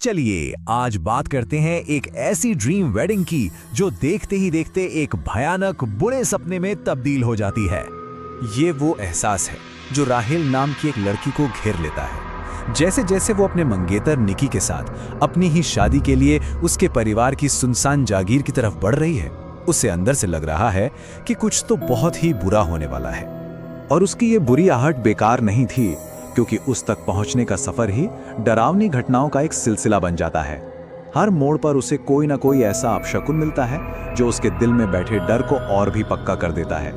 चलिए आज बात करते हैं एक ऐसी ड्रीम वेडिंग की जो देखते ही देखते एक भयानक बुरे सपने में तब्दील हो जाती है। ये वो एहसास है जो राहेल नाम की एक लड़की को घेर लेता है। जैसे जैसे वो अपने मंगेतर निकी के साथ अपनी ही शादी के लिए उसके परिवार की सुनसान जागीर की तरफ बढ़ रही है, उसे अंदर से लग रहा है कि कुछ तो बहुत ही बुरा होने वाला है। और उसकी ये बुरी आहट बेकार नहीं थी, क्योंकि उस तक पहुंचने का सफर ही डरावनी घटनाओं का एक सिलसिला बन जाता है। हर मोड़ पर उसे कोई ना कोई ऐसा अपशकुन मिलता है जो उसके दिल में बैठे डर को और भी पक्का कर देता है।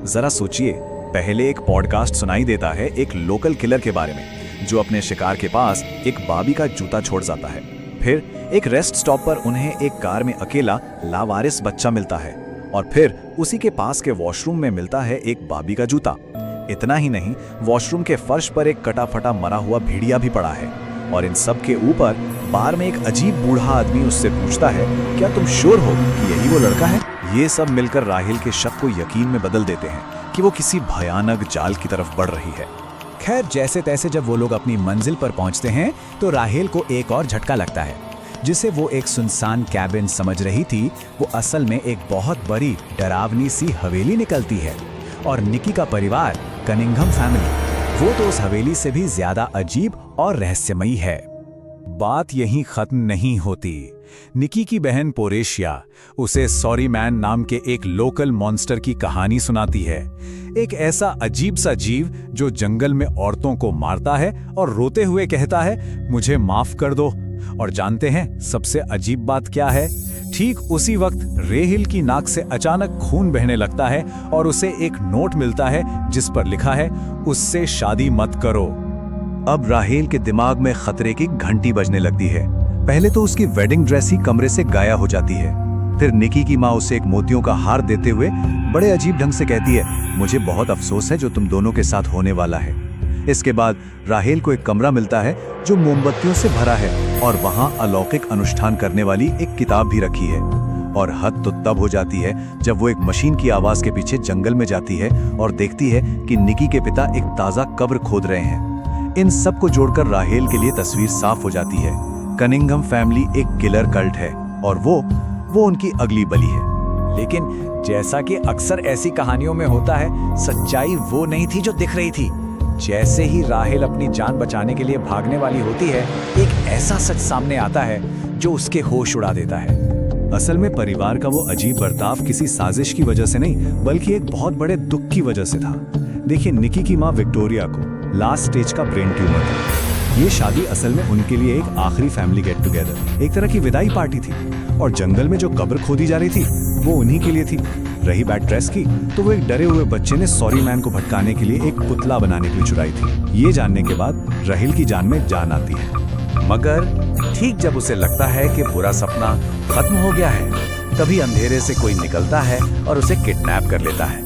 जरा सोचिए, पहले एक पॉडकास्ट सुनाई देता है एक लोकल किलर के बारे में जो अपने शिकार के पास एक बाबी का जूता छोड़ जाता है। फिर एक रेस्ट स्टॉप पर उन्हें एक कार में अकेला लावारिस बच्चा मिलता है और फिर उसी के पास के वॉशरूम में मिलता है एक बाबी का जूता। इतना ही नहीं, वॉशरूम के फर्श पर एक कटा फटा मरा हुआ भेड़िया भी पड़ा है। और इन सब के ऊपर बार में एक अजीब बूढ़ा आदमी उससे पूछता है, क्या तुम श्योर हो कि यही वो लड़का है? ये सब मिलकर राहेल के शक को यकीन में बदल देते हैं कि वो किसी भयानक जाल की तरफ बढ़ रही है। खैर, जैसे तैसे जब वो लोग अपनी मंजिल पर पहुंचते हैं तो राहेल को एक और झटका लगता है। जिसे वो एक सुनसान कैबिन समझ रही थी, वो असल में एक बहुत बड़ी डरावनी सी हवेली निकलती है। और निकी का परिवार, कनिंघम फैमिली, वो तो उस हवेली से भी ज्यादा अजीब और रहस्यमयी है। बात यहीं खत्म नहीं होती। निकी की बहन पोरेशिया उसे सॉरी मैन नाम के एक लोकल मॉन्स्टर की कहानी सुनाती है। एक ऐसा अजीब सा जीव जो जंगल में औरतों को मारता है और रोते हुए कहता है, मुझे माफ कर दो। और जानते हैं सबसे अजीब बात क्या है? ठीक उसी वक्त रेहिल की नाक से अचानक खून बहने लगता है और उसे एक नोट मिलता है जिस पर लिखा है, उससे शादी मत करो। अब राहेल के दिमाग में खतरे की घंटी बजने लगती है। पहले तो उसकी वेडिंग ड्रेस ही कमरे से गायब हो जाती है। फिर निकी की माँ उसे एक मोतियों का हार देते हुए बड़े अजीब ढंग से कहती है, मुझे बहुत अफसोस है जो तुम दोनों के साथ होने वाला है। इसके बाद राहेल को एक कमरा मिलता है जो मोमबत्तियों से भरा है और वहां अलौकिक अनुष्ठान करने वाली एक किताब भी रखी है। और हद तो तब हो जाती है जब वो एक मशीन की आवाज के पीछे जंगल में जाती है और देखती है कि निकी के पिता एक ताजा कब्र खोद रहे हैं। इन सब को जोड़कर राहेल के लिए तस्वीर साफ हो जाती है। कनिंघम फैमिली एक किलर कल्ट है और वो उनकी अगली बलि है। लेकिन जैसा कि अक्सर ऐसी कहानियों में होता है, सच्चाई वो नहीं थी जो दिख रही थी। जैसे ही राहेल अपनी जान बचाने के लिए भागने वाली होती है, एक ऐसा सच सामने आता है जो उसके होश उड़ा देता है। असल में परिवार का वो अजीब बर्ताव किसी साजिश की वजह से नहीं, बल्कि एक बहुत बड़े दुख की वजह से था। देखिए, निकी की माँ विक्टोरिया को लास्ट स्टेज का ब्रेन ट्यूमर था। ये शादी असल में उनके लिए एक आखिरी फैमिली गेट टुगेदर, एक तरह की विदाई पार्टी थी। और जंगल में जो कब्र खोदी जा रही थी वो उन्हीं के लिए थी। रही बात ड्रेस की, तो वो एक डरे हुए बच्चे ने सॉरी मैन को भटकाने के लिए एक पुतला बनाने के लिए चुराई थी। ये जानने के बाद राहेल की जान में जान आती है। मगर ठीक जब उसे लगता है कि बुरा सपना खत्म हो गया है, तभी अंधेरे से कोई निकलता है और उसे किडनैप कर लेता है।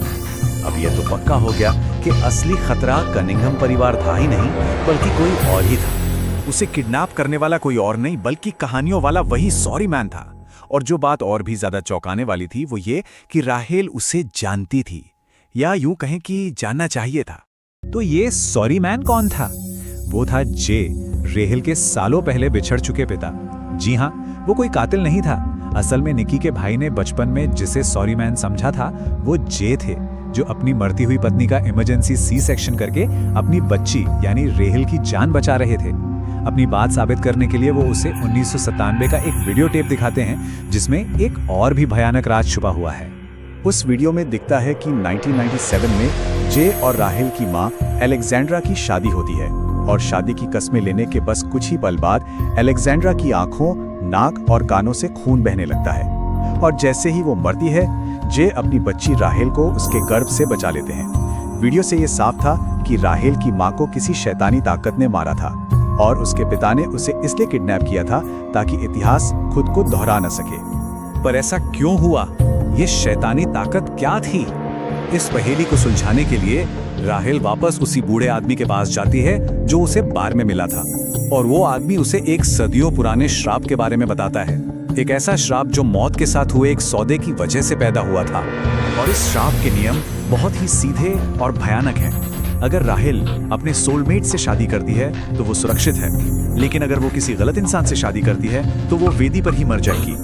अब यह तो पक्का हो गया कि असली खतरा कनिंघम परिवार था ही नहीं, बल्कि कोई और ही था। उसे किडनैप करने वाला कोई और नहीं, बल्कि कहानियों वाला वही सॉरी मैन था। और जो बात और भी ज्यादा चौंकाने वाली थी वो ये कि राहेल उसे जानती थी, या यूं कहें कि जानना चाहिए था। तो ये सॉरी मैन कौन था? वो था जे, रेहिल के सालों पहले बिछड़ चुके पिता। जी हाँ, वो कोई कातिल नहीं था। असल में निकी के भाई ने बचपन में जिसे सॉरी मैन समझा था वो जे थे, जो अपनी मरती हुई पत्नी का इमरजेंसी सी सेक्शन करके अपनी बच्ची यानी रेहिल की जान बचा रहे थे। अपनी बात साबित करने के लिए वो उसे 1997 का एक वीडियो टेप दिखाते हैं जिसमें एक और भी भयानक राज छुपा हुआ है। उस वीडियो में दिखता है कि 1997 में जे और राहेल की मां अलेक्जेंड्रा की शादी होती है और शादी की कस्में लेने के बस कुछ ही पल बाद अलेक्जेंड्रा की आंखों, नाक और कानों से खून बहने लगता है। और जैसे ही वो मरती है, जे अपनी बच्ची राहेल को उसके गर्भ से बचा लेते हैं। वीडियो से ये साफ था कि राहेल की मां को किसी शैतानी ताकत ने मारा था और उसके पिता ने उसे इसलिए किडनैप किया था ताकि इतिहास खुद को दोहरा न सके। पर ऐसा क्यों हुआ? ये शैतानी ताकत क्या थी? इस पहेली को सुलझाने के लिए राहेल वापस उसी बूढ़े आदमी के पास जाती है जो उसे बार में मिला था। और वो आदमी उसे एक सदियों पुराने श्राप के बारे में बताता है। एक ऐसा श्राप जो मौत के साथ हुए एक सौदे की वजह से पैदा हुआ था। और इस श्राप के नियम बहुत ही सीधे और भयानक हैं। अगर राहेल अपने सोलमेट से शादी करती है तो वो सुरक्षित है, लेकिन अगर वो किसी गलत इंसान से शादी करती है तो वो वेदी पर ही मर जाएगी।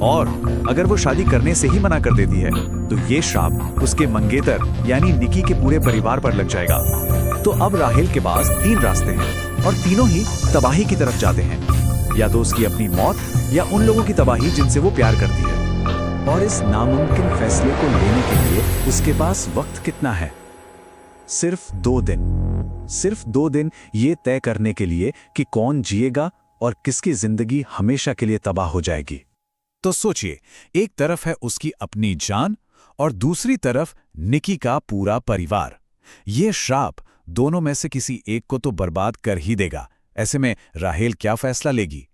और अगर वो शादी करने से ही मना कर देती है तो ये श्राप उसके मंगेतर यानी निकी के पूरे परिवार पर लग जाएगा। तो अब राहेल के पास 3 रास्ते हैं और तीनों ही तबाही की तरफ जाते हैं, या तो उसकी अपनी मौत या उन लोगों की तबाही जिनसे वो प्यार करती है। और इस नामुमकिन फैसले को लेने के लिए उसके पास वक्त कितना है? सिर्फ 2 दिन। सिर्फ 2 दिन ये तय करने के लिए कि कौन जिएगा और किसकी जिंदगी हमेशा के लिए तबाह हो जाएगी। तो सोचिए, एक तरफ है उसकी अपनी जान और दूसरी तरफ निकी का पूरा परिवार। ये श्राप दोनों में से किसी एक को तो बर्बाद कर ही देगा। ऐसे में राहेल क्या फैसला लेगी?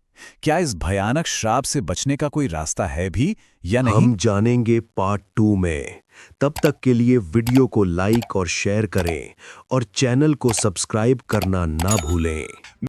क्या इस भयानक श्राप से बचने का कोई रास्ता है भी या नहीं? हम जानेंगे पार्ट 2 में। तब तक के लिए वीडियो को लाइक और शेयर करें और चैनल को सब्सक्राइब करना ना भूलें।